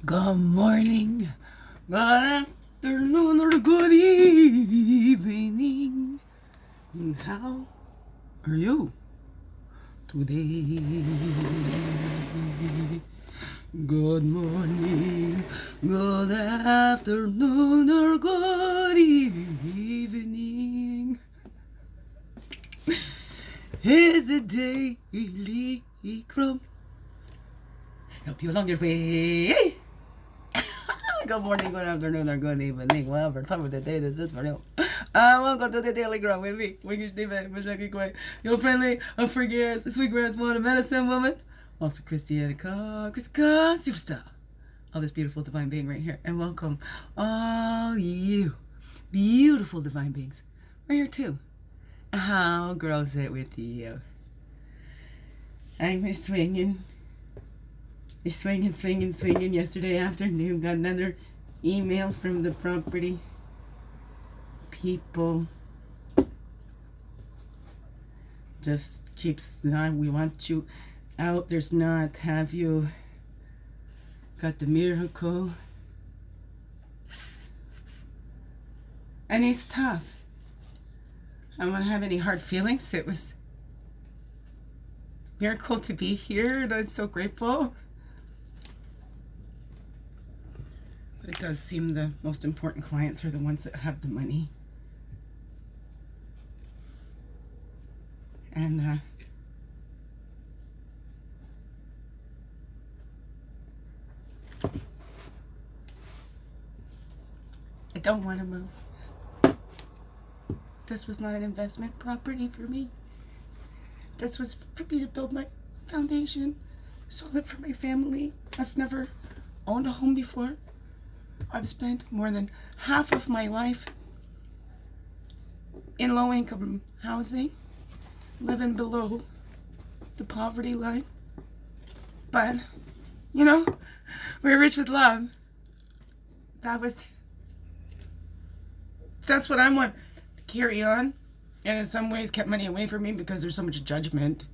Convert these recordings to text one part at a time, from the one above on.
Good morning, good afternoon, or good evening. How are you today? Good morning, good afternoon, or good evening. Is it daily CRUMB? Help you along your way. Good morning, good afternoon, or good evening, whatever time of the day this is for you. Welcome to the Daily CRUMB with me, Wicked Steven, Mashaki Quay, your friendly, for years, sweet grandmother, medicine woman, also Christiana superstar, all this beautiful divine being right here. And welcome all you beautiful divine beings right here too. How grows it with you? I'm swinging. Swinging. Yesterday afternoon, got another email from the property people. Just keeps not, we want you out. There's not, have you got the miracle? And it's tough. I don't want to have any hard feelings. It was a miracle to be here, and I'm so grateful. It does seem the most important clients are the ones that have the money. And I don't want to move. This was not an investment property for me. This was for me to build my foundation, solid for my family. I've never owned a home before. I've spent more than half of my life in low-income housing, living below the poverty line. But, you know, we're rich with love. That's what I want to carry on. And in some ways kept money away from me because there's so much judgment.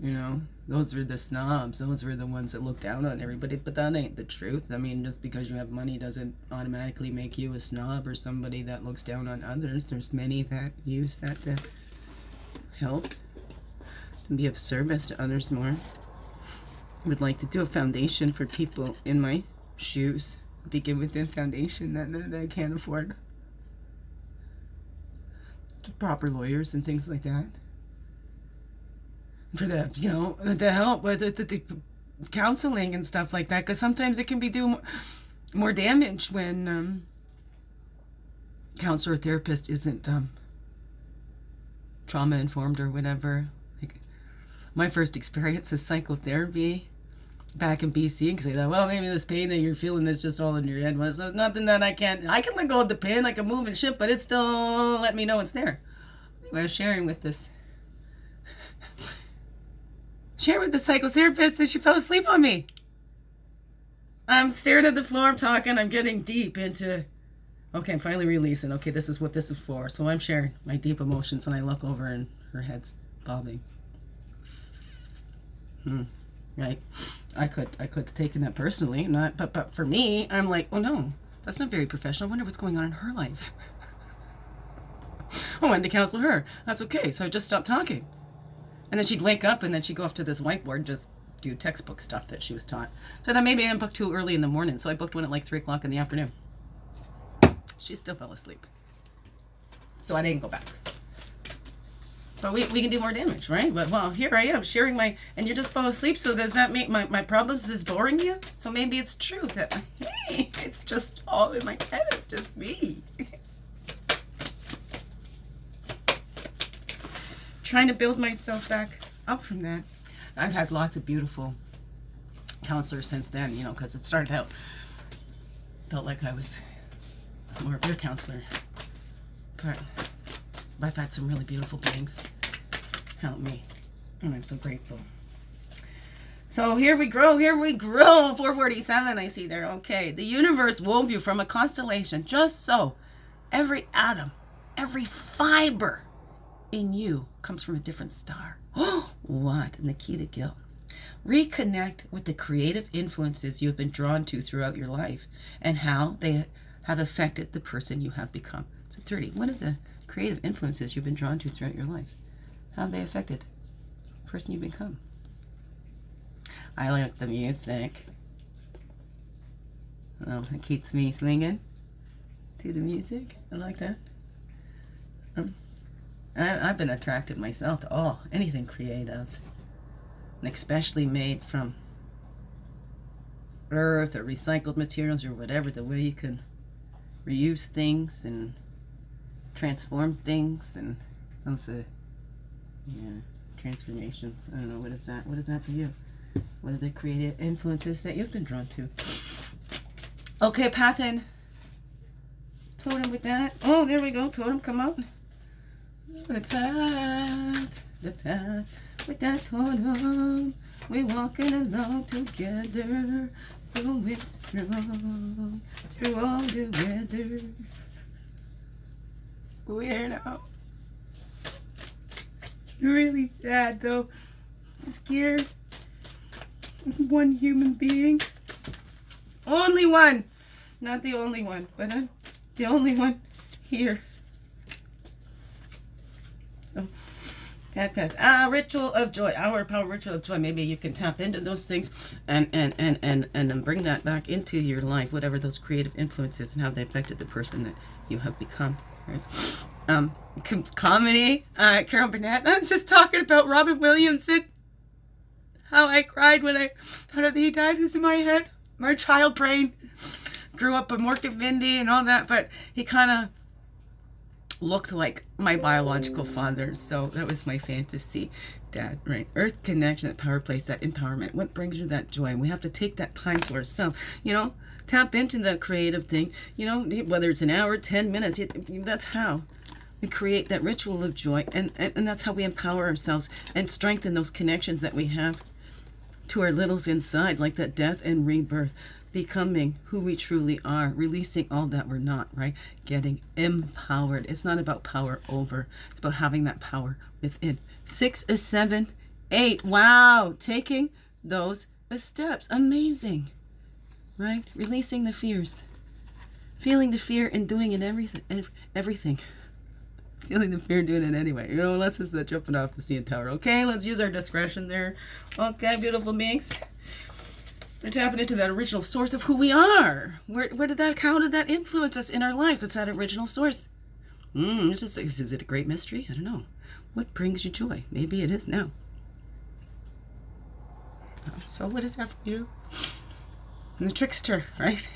You know, those were the snobs. Those were the ones that look down on everybody. But that ain't the truth. I mean, just because you have money doesn't automatically make you a snob or somebody that looks down on others. There's many that use that to help and be of service to others more. I would like to do a foundation for people in my shoes. Begin with a foundation that I can't afford. To proper lawyers and things like that. For the, you know, the help with the counseling and stuff like that, because sometimes it can be do more damage when counselor or therapist isn't trauma informed or whatever. Like my first experience is psychotherapy back in BC, because I thought, well, maybe this pain that you're feeling is just all in your head. Well, so it's nothing that I can let go of the pain, I can move and shit, but it still let me know it's there. I was sharing with the psychotherapist and she fell asleep on me. I'm staring at the floor, I'm talking, I'm getting deep into, okay, I'm finally releasing. Okay, this is what this is for. So I'm sharing my deep emotions and I look over and her head's bobbing. Right. I could have taken that personally, but for me, I'm like, oh no, that's not very professional. I wonder what's going on in her life. I wanted to counsel her. That's okay. So I just stopped talking. And then she'd wake up and then she'd go off to this whiteboard and just do textbook stuff that she was taught. So then maybe I booked too early in the morning. So I booked one at like 3 o'clock in the afternoon. She still fell asleep. So I didn't go back. But we can do more damage, right? But well, here I am sharing my, and you just fall asleep. So does that make my problems is boring you? So maybe it's true that, hey, it's just all in my head. It's just me. Trying to build myself back up from that. I've had lots of beautiful counselors since then, you know, because it started out, felt like I was more of your counselor. But I've had some really beautiful beings help me, and I'm so grateful. So here we grow, 447 I see there. Okay, the universe wove you from a constellation just so every atom, every fiber in you comes from a different star. What? Nikita Gill. Reconnect with the creative influences you've been drawn to throughout your life and how they have affected the person you have become. So 30. What are the creative influences you've been drawn to throughout your life? How have they affected the person you become? I like the music. Oh, it keeps me swinging to the music. I like that. I've been attracted myself to anything creative, and especially made from earth or recycled materials or whatever, the way you can reuse things and transform things, and those transformations. I don't know, what is that? What is that for you? What are the creative influences that you've been drawn to? Okay, path in. Totem with that. Oh, there we go. Totem, come out. The path with that totem. We're walking along together, going strong through all the weather. Weirdo. Really sad though. Scared. One human being. Only one. Not the only one, but the only one here. Oh. Path. Ritual of joy. Our power ritual of joy. Maybe you can tap into those things and then bring that back into your life, whatever those creative influences and how they affected the person that you have become. Right? Comedy. Carol Burnett. I was just talking about Robin Williams and how I cried when I found out that he died. It's in my head. My child brain. Grew up a Mork and Mindy and all that, but he kind of looked like my biological father, so that was my fantasy dad, right? Earth connection, that power place, that empowerment. What brings you that joy? And we have to take that time for ourselves, you know, tap into that creative thing, you know, whether it's an hour, 10 minutes, that's how we create that ritual of joy, and that's how we empower ourselves and strengthen those connections that we have to our littles inside, like that death and rebirth. Becoming who we truly are, releasing all that we're not, right? Getting empowered. It's not about power over. It's about having that power within. 6, 7, 8. Wow. Taking those steps. Amazing. Right? Releasing the fears. Feeling the fear and doing it everything. Feeling the fear and doing it anyway. You know, unless it's the jumping off the CN Tower. Okay, let's use our discretion there. Okay, beautiful beings. We're tapping into that original source of who we are. How did that influence us in our lives? That's that original source. Is it a great mystery? I don't know. What brings you joy? Maybe it is now. So what is that for you? And the Trickster, right?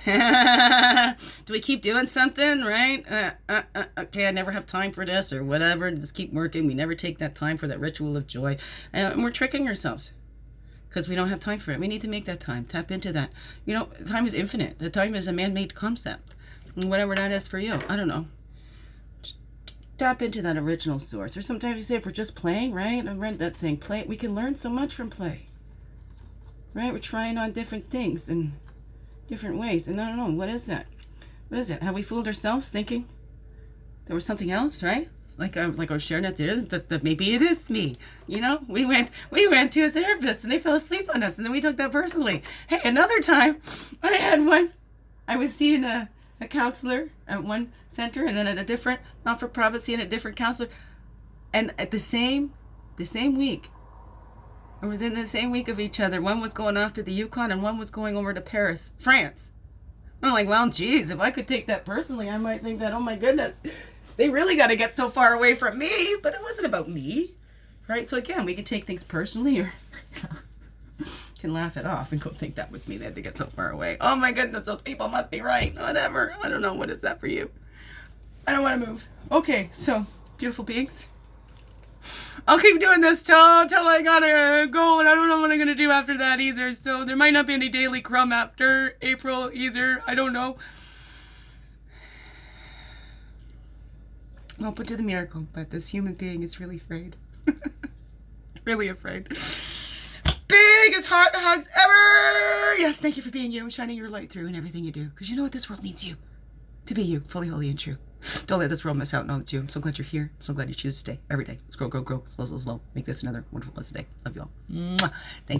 Do we keep doing something, right? Okay, I never have time for this or whatever. Just keep working. We never take that time for that ritual of joy. And we're tricking ourselves. Because we don't have time for it. We need to make that time. Tap into that. You know, time is infinite. The time is a man-made concept. Whatever that is for you. I don't know. Tap into that original source. Or sometimes you say if we're just playing, right? I read that thing. Play. We can learn so much from play. Right? We're trying on different things in different ways. And I don't know. What is that? What is it? Have we fooled ourselves thinking there was something else, right? Like I was sharing it there, that maybe it is me. You know, we went to a therapist and they fell asleep on us, and then we took that personally. Hey, another time, I was seeing a counselor at one center, and then at a different not-for-profit seeing a different counselor, and at the same week, or within the same week of each other, one was going off to the Yukon and one was going over to Paris, France. I'm like, well, geez, if I could take that personally, I might think that, oh my goodness, they really got to get so far away from me, but it wasn't about me, right? So again, we can take things personally or can laugh it off and go think that was me. They had to get so far away. Oh my goodness, those people must be right. Whatever. I don't know. What is that for you? I don't want to move. Okay, so beautiful beings. I'll keep doing this till I gotta go, and I don't know what I'm gonna do after that either. So there might not be any daily CRUMB after April either. I don't know. Open to the miracle, but this human being is really afraid. Really afraid. Biggest heart hugs ever! Yes, thank you for being you and shining your light through in everything you do. Because you know what? This world needs you. To be you, fully, holy, and true. Don't let this world miss out. Know that you. I'm so glad you're here. I'm so glad you choose to stay every day. Let's grow, grow, grow. Slow, slow, slow. Make this another wonderful, blessed day. Love you all. Mwah. Thank you.